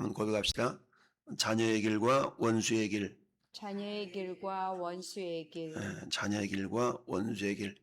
한번 고백합시다. 자녀의 길과 원수의 길. 자녀의 길과 원수의 길. 자녀의 길과 원수의 길.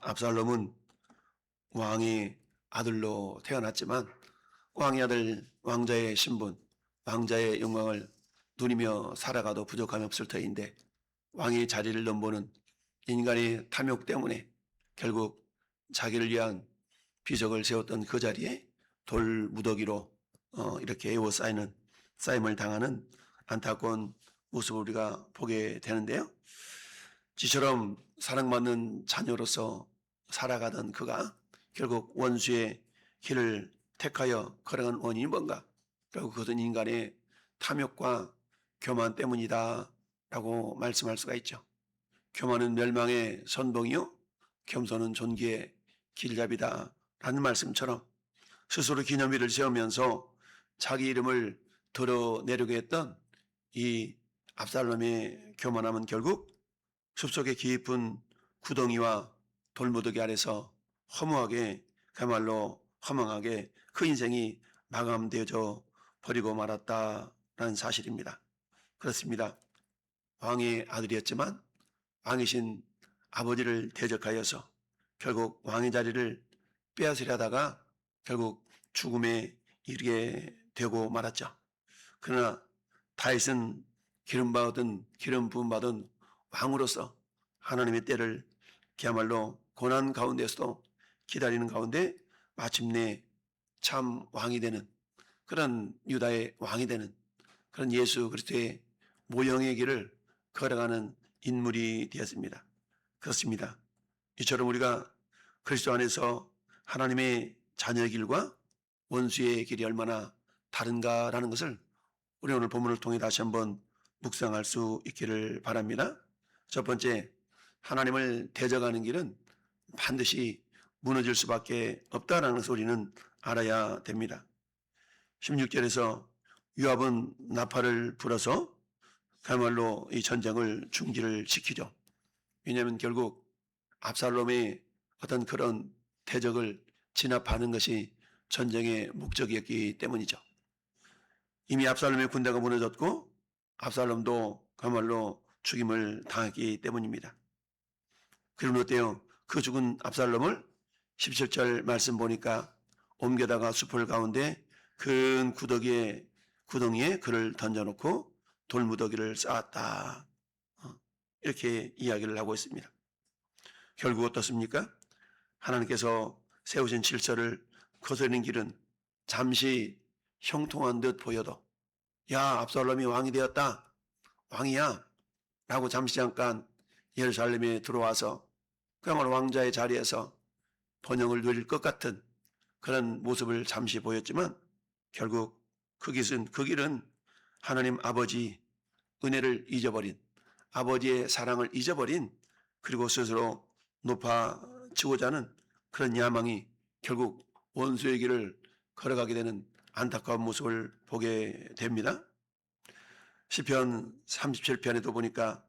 압살롬은 왕의 아들로 태어났지만 왕의 아들, 왕자의 신분, 왕자의 영광을 누리며 살아가도 부족함이 없을 터인데 왕의 자리를 넘보는 인간의 탐욕 때문에 결국 자기를 위한 비석을 세웠던 그 자리에 돌 무더기로 이렇게 쌓임을 당하는 안타까운 모습을 우리가 보게 되는데요. 지처럼 사랑받는 자녀로서 살아가던 그가 결국 원수의 길을 택하여 걸어간 원인이 뭔가? 결국 그것은 인간의 탐욕과 교만 때문이다 라고 말씀할 수가 있죠. 교만은 멸망의 선봉이요 겸손은 존귀의 길잡이다 라는 말씀처럼 스스로 기념비를 세우면서 자기 이름을 드러내려고 했던 이 압살롬의 교만함은 결국 숲속의 깊은 구덩이와 돌무더기 아래서 허무하게, 그야말로 허망하게 그 인생이 마감되어져 버리고 말았다라는 사실입니다. 그렇습니다. 왕의 아들이었지만 왕이신 아버지를 대적하여서 결국 왕의 자리를 빼앗으려 하다가 결국 죽음에 이르게 되고 말았죠. 그러나 다윗은 기름 부음 받은 왕으로서 하나님의 때를 그야말로 고난 가운데서도 기다리는 가운데 마침내 참 왕이 되는 그런 유다의 왕이 되는 그런 예수 그리스도의 모형의 길을 걸어가는 인물이 되었습니다. 그렇습니다. 이처럼 우리가 그리스도 안에서 하나님의 자녀의 길과 원수의 길이 얼마나 다른가라는 것을 우리 오늘 본문을 통해 다시 한번 묵상할 수 있기를 바랍니다. 첫 번째, 하나님을 대적하는 길은 반드시 무너질 수밖에 없다라는 것을 우리는 알아야 됩니다. 16절에서 요압은 나팔을 불어서 그야말로 이 전쟁을 중지를 시키죠. 왜냐하면 결국 압살롬의 어떤 그런 대적을 진압하는 것이 전쟁의 목적이었기 때문이죠. 이미 압살롬의 군대가 무너졌고 압살롬도 그야말로 죽임을 당했기 때문입니다. 그러면 어때요? 그 죽은 압살롬을 17절 말씀 보니까 옮겨다가 숲을 가운데 큰 구덩이에 그를 던져놓고 돌무더기를 쌓았다. 이렇게 이야기를 하고 있습니다. 결국 어떻습니까? 하나님께서 세우신 질서를 거스르는 길은 잠시 형통한 듯 보여도 야 압살롬이 왕이 되었다. 왕이야. 라고 잠깐 예루살렘에 들어와서 그야말로 왕자의 자리에서 번영을 누릴 것 같은 그런 모습을 잠시 보였지만 결국 그 길은 하나님 아버지 은혜를 잊어버린 아버지의 사랑을 잊어버린 그리고 스스로 높아지고자 하는 그런 야망이 결국 원수의 길을 걸어가게 되는 안타까운 모습을 보게 됩니다. 시편 37편에도 보니까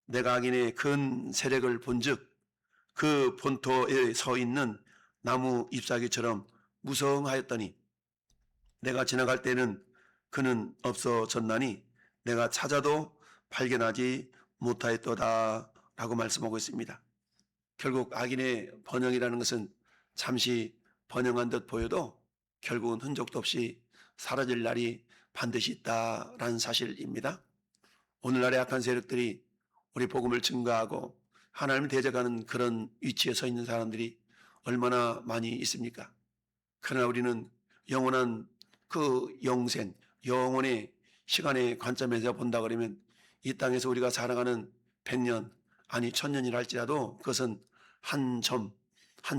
내가 악인의 큰 세력을 본즉 그 본토에 서 있는 나무 잎사귀처럼 무성하였더니 내가 지나갈 때는 그는 없어졌나니 내가 찾아도 발견하지 못하였도다 라고 말씀하고 있습니다. 결국 악인의 번영이라는 것은 잠시 번영한 듯 보여도 결국은 흔적도 없이 사라질 날이 반드시 있다라는 사실입니다. 오늘날의 악한 세력들이 우리 복음을 증거하고 하나님을 대적하는 그런 위치에 서 있는 사람들이 얼마나 많이 있습니까? 그러나 우리는 영원한 그 영생, 영혼의 시간의 관점에서 본다 그러면 이 땅에서 우리가 살아가는 100년 아니 1000년이라 할지라도 그것은 한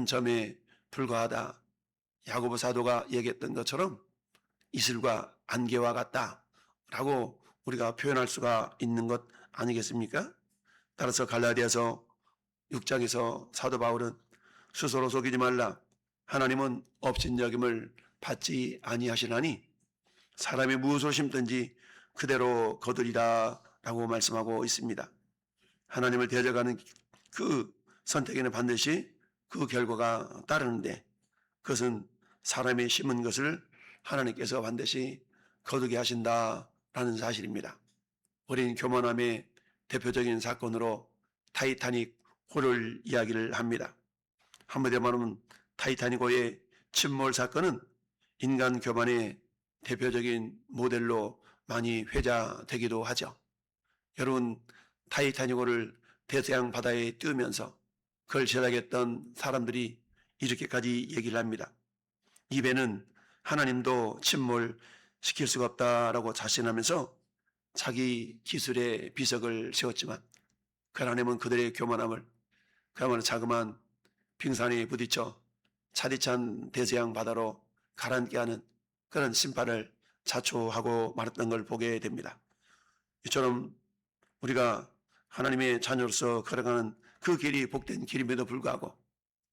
점에 불과하다. 야고보 사도가 얘기했던 것처럼 이슬과 안개와 같다라고 우리가 표현할 수가 있는 것 아니겠습니까? 따라서 갈라디아서 6장에서 사도 바울은 스스로 속이지 말라. 하나님은 업신여김을 받지 아니하시나니 사람이 무엇을 심든지 그대로 거두리라 라고 말씀하고 있습니다. 하나님을 대적하는 그 선택에는 반드시 그 결과가 따르는데 그것은 사람이 심은 것을 하나님께서 반드시 거두게 하신다라는 사실입니다. 어린 교만함의 대표적인 사건으로 타이타닉 호를 이야기를 합니다. 한마디로 말하면 타이타닉호의 침몰 사건은 인간 교만의 대표적인 모델로 많이 회자되기도 하죠. 여러분, 타이타닉호를 대서양 바다에 띄우면서 그걸 제작했던 사람들이 이렇게까지 얘기를 합니다. 이 배는 하나님도 침몰시킬 수가 없다라고 자신하면서 자기 기술의 비석을 세웠지만 그 하나님은 그들의 교만함을 그야말로 자그마한 빙산에 부딪혀 차디찬 대서양 바다로 가라앉게 하는 그런 심판을 자초하고 말았던 걸 보게 됩니다. 이처럼 우리가 하나님의 자녀로서 걸어가는 그 길이 복된 길임에도 불구하고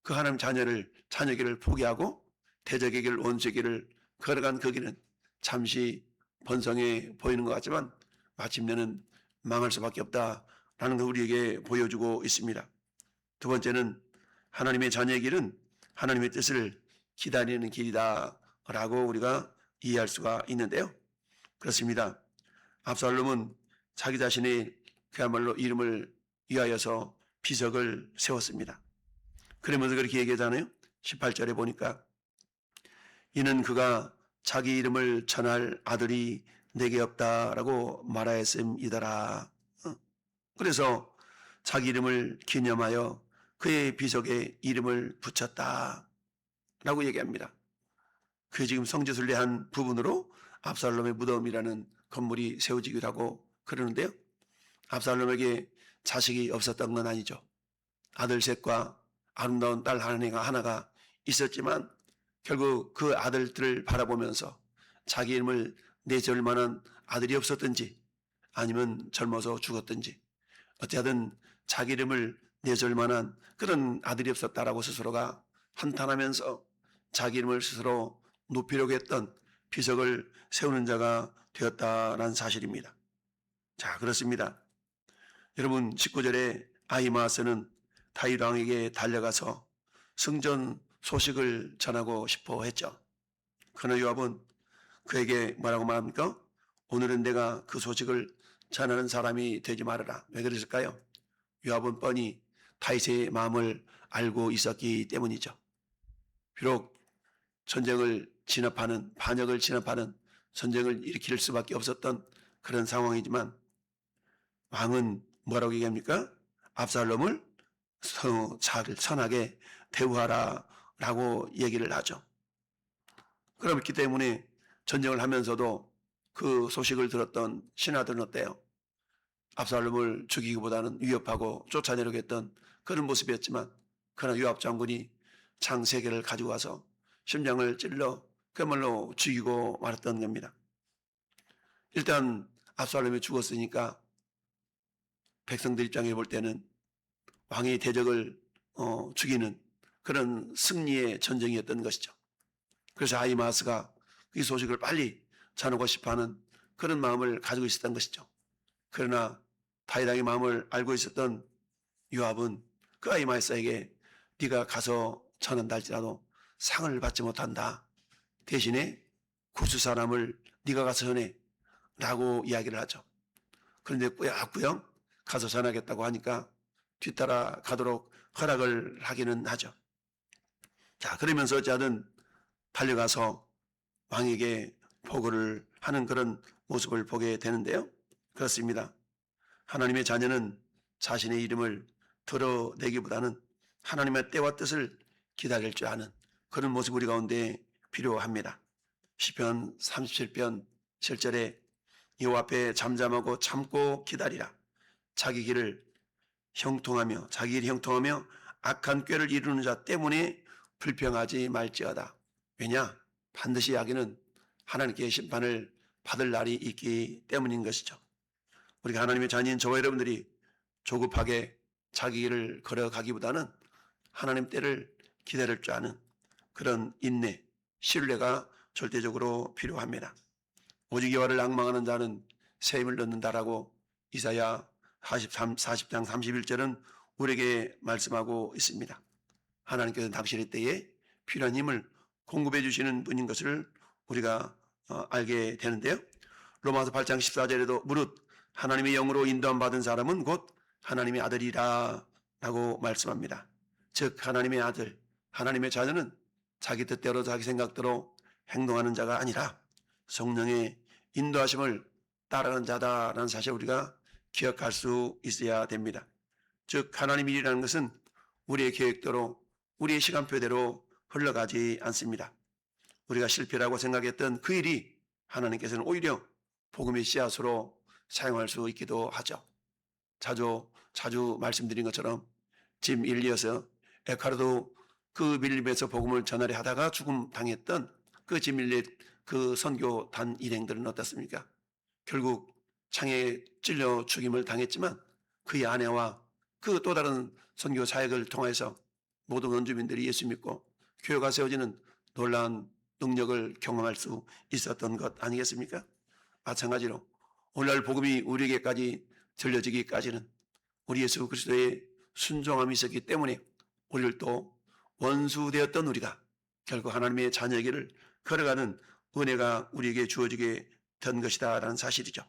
그 하나님 자녀 길을 포기하고 대적의 길, 원수의 길을 걸어간 그 길은 잠시 번성해 보이는 것 같지만 마침내는 망할 수밖에 없다라는 걸 우리에게 보여주고 있습니다. 두 번째는 하나님의 자녀의 길은 하나님의 뜻을 기다리는 길이다라고 우리가 이해할 수가 있는데요. 그렇습니다. 압살롬은 자기 자신의 그야말로 이름을 위하여서 비석을 세웠습니다. 그러면서 그렇게 얘기하잖아요. 18절에 보니까 이는 그가 자기 이름을 전할 아들이 내게 없다라고 말하였음이더라. 그래서 자기 이름을 기념하여 그의 비석에 이름을 붙였다라고 얘기합니다. 그게 지금 성지순례한 부분으로 압살롬의 무덤이라는 건물이 세워지기도 하고 그러는데요. 압살롬에게 자식이 없었던 건 아니죠. 아들 셋과 아름다운 딸 하나가 있었지만 결국 그 아들들을 바라보면서 자기 이름을 내세울 만한 아들이 없었든지 아니면 젊어서 죽었든지 어찌하든 자기 이름을 내세울 만한 그런 아들이 없었다라고 스스로가 한탄하면서 자기 이름을 스스로 높이려고 했던 비석을 세우는 자가 되었다라는 사실입니다. 자, 그렇습니다. 여러분, 19절에 아히마아스는 다윗 왕에게 달려가서 승전 소식을 전하고 싶어 했죠. 그러나 요압은 그에게 뭐라고 말합니까? 오늘은 내가 그 소식을 전하는 사람이 되지 말아라. 왜 그랬을까요? 요압은 뻔히 다윗의 마음을 알고 있었기 때문이죠. 비록 전쟁을 진압하는, 반역을 진압하는 전쟁을 일으킬 수밖에 없었던 그런 상황이지만 왕은 뭐라고 얘기합니까? 압살롬을 선하게 대우하라 라고 얘기를 하죠. 그렇기 때문에 전쟁을 하면서도 그 소식을 들었던 신하들은 어때요? 압살롬을 죽이기보다는 위협하고 쫓아내려고 했던 그런 모습이었지만 그러나 요압 장군이 창 3개를 가지고 와서 심장을 찔러 그야말로 죽이고 말았던 겁니다. 일단 압살롬이 죽었으니까 백성들 입장에 볼 때는 왕의 대적을 죽이는 그런 승리의 전쟁이었던 것이죠. 그래서 아히마아스가 이 소식을 빨리 전하고 싶어하는 그런 마음을 가지고 있었던 것이죠. 그러나 다윗 왕의 마음을 알고 있었던 요압은 그 아히마아스에게 네가 가서 전한다 할지라도 상을 받지 못한다. 대신에 구스 사람을 네가 가서 전해 라고 이야기를 하죠. 그런데 꾸역꾸역 가서 전하겠다고 하니까 뒤따라 가도록 허락을 하기는 하죠. 자, 그러면서 어찌하든 달려가서 왕에게 보고를 하는 그런 모습을 보게 되는데요. 그렇습니다. 하나님의 자녀는 자신의 이름을 드러내기보다는 하나님의 때와 뜻을 기다릴 줄 아는 그런 모습 우리 가운데 필요합니다. 시편 37편 7절에 여호와 앞에 잠잠하고 참고 기다리라. 자기 길을 형통하며 악한 꾀를 이루는 자 때문에 불평하지 말지어다. 왜냐? 반드시 악인은 하나님께 심판을 받을 날이 있기 때문인 것이죠. 우리가 하나님의 자녀인 저와 여러분들이 조급하게 자기 길을 걸어가기보다는 하나님 때를 기다릴 줄 아는 그런 인내, 신뢰가 절대적으로 필요합니다. 오직 여호와를 앙망하는 자는 새 힘을 얻는다라고 이사야 40장 31절은 우리에게 말씀하고 있습니다. 하나님께서는 당신의 때에 필요한 힘을 공급해 주시는 분인 것을 우리가 알게 되는데요. 로마서 8장 14절에도 무릇 하나님의 영으로 인도함 받은 사람은 곧 하나님의 아들이라 라고 말씀합니다. 즉 하나님의 아들, 하나님의 자녀는 자기 뜻대로 자기 생각대로 행동하는 자가 아니라 성령의 인도하심을 따르는 자다라는 사실을 우리가 기억할 수 있어야 됩니다. 즉 하나님의 일이라는 것은 우리의 계획대로 우리의 시간표대로 흘러가지 않습니다. 우리가 실패라고 생각했던 그 일이 하나님께서는 오히려 복음의 씨앗으로 사용할 수 있기도 하죠. 자주 말씀드린 것처럼 짐 일리어스 에카르도 그 밀림에서 복음을 전하려 하다가 죽음 당했던 그 짐 일리엇 그 선교단 일행들은 어떻습니까? 결국 창에 찔려 죽임을 당했지만 그의 아내와 그 또 다른 선교 사역을 통해서 모든 원주민들이 예수 믿고 교회가 세워지는 놀라운 능력을 경험할 수 있었던 것 아니겠습니까? 마찬가지로 오늘날 복음이 우리에게까지 들려지기까지는 우리 예수 그리스도의 순종함이 있었기 때문에 우리를 또 원수되었던 우리가 결국 하나님의 자녀에게를 걸어가는 은혜가 우리에게 주어지게 된 것이다라는 사실이죠.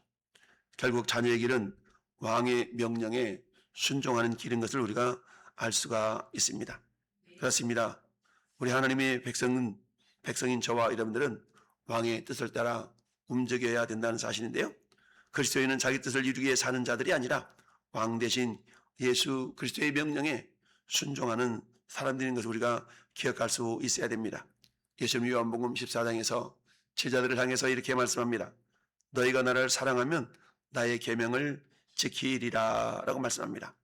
결국 자녀의 길은 왕의 명령에 순종하는 길인 것을 우리가 알 수가 있습니다. 그렇습니다. 우리 하나님의 백성인 저와 여러분들은 왕의 뜻을 따라 움직여야 된다는 사실인데요. 그리스도인은 자기 뜻을 이루기 위해 사는 자들이 아니라 왕 대신 예수 그리스도의 명령에 순종하는 사람들인 것을 우리가 기억할 수 있어야 됩니다. 예수님 요한복음 14장에서 제자들을 향해서 이렇게 말씀합니다. 너희가 나를 사랑하면 나의 계명을 지키리라 라고 말씀합니다.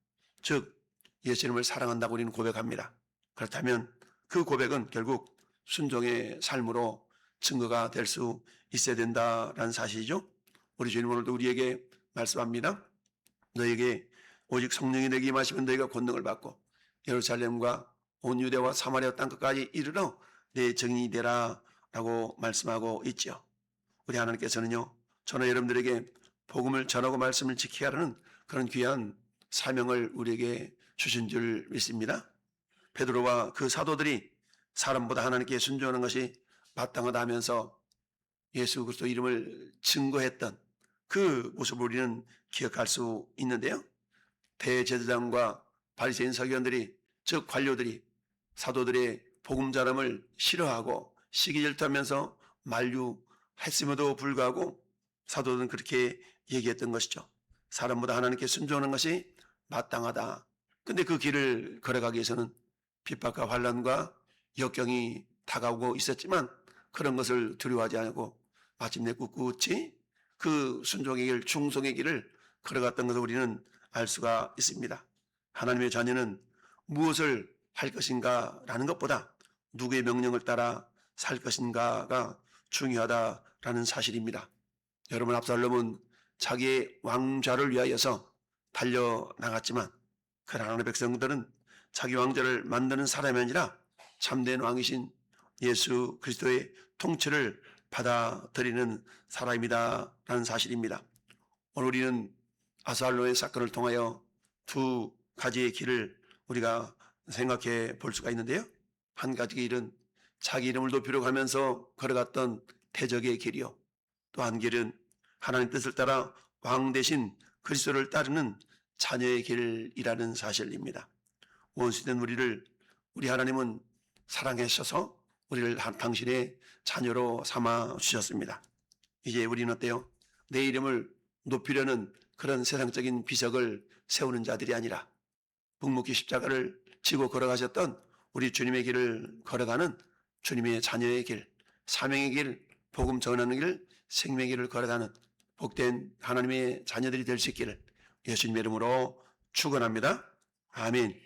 즉 예수님을 사랑한다고 우리는 고백합니다. 그렇다면 그 고백은 결국 순종의 삶으로 증거가 될 수 있어야 된다라는 사실이죠. 우리 주님 오늘도 우리에게 말씀합니다. 너에게 오직 성령이 내게 임하시면 너희가 권능을 받고 예루살렘과 온 유대와 사마리아 땅끝까지 이르러 내 증인이 되라 라고 말씀하고 있죠. 우리 하나님께서는요, 저는 여러분들에게 복음을 전하고 말씀을 지키게 하라는 그런 귀한 사명을 우리에게 주신 줄 믿습니다. 베드로와 그 사도들이 사람보다 하나님께 순종하는 것이 마땅하다 하면서 예수 그리스도 이름을 증거했던 그 모습을 우리는 기억할 수 있는데요. 대제사장과 바리새인 서기관들이, 즉 관료들이 사도들의 복음 전함을 싫어하고 시기 질투하면서 만류했음에도 불구하고 사도들은 그렇게 얘기했던 것이죠. 사람보다 하나님께 순종하는 것이 마땅하다. 근데 그 길을 걸어가기 위해서는 핍박과 환난과 역경이 다가오고 있었지만 그런 것을 두려워하지 않고 마침내 꿋꿋이 그 순종의 길, 충성의 길을 걸어갔던 것을 우리는 알 수가 있습니다. 하나님의 자녀는 무엇을 할 것인가라는 것보다 누구의 명령을 따라 살 것인가가 중요하다라는 사실입니다. 여러분, 압살롬은 자기의 왕좌를 위하여서 달려나갔지만 그 하나님의 백성들은 자기 왕좌를 만드는 사람이 아니라 참된 왕이신 예수 그리스도의 통치를 받아들이는 사람이다라는 사실입니다. 오늘 우리는 아살로의 사건을 통하여 두 가지의 길을 우리가 생각해 볼 수가 있는데요. 한 가지 길은 자기 이름을 높이려고 하면서 걸어갔던 대적의 길이요. 또 한 길은 하나님 뜻을 따라 왕 대신 그리스도를 따르는 자녀의 길이라는 사실입니다. 원수된 우리 하나님은 사랑하셔서 우리를 당신의 자녀로 삼아 주셨습니다. 이제 우리는 어때요? 내 이름을 높이려는 그런 세상적인 비석을 세우는 자들이 아니라 묵묵히 십자가를 지고 걸어가셨던 우리 주님의 길을 걸어가는 주님의 자녀의 길, 사명의 길, 복음 전하는 길, 생명의 길을 걸어가는 복된 하나님의 자녀들이 될 수 있기를 예수님의 이름으로 축원합니다. 아멘.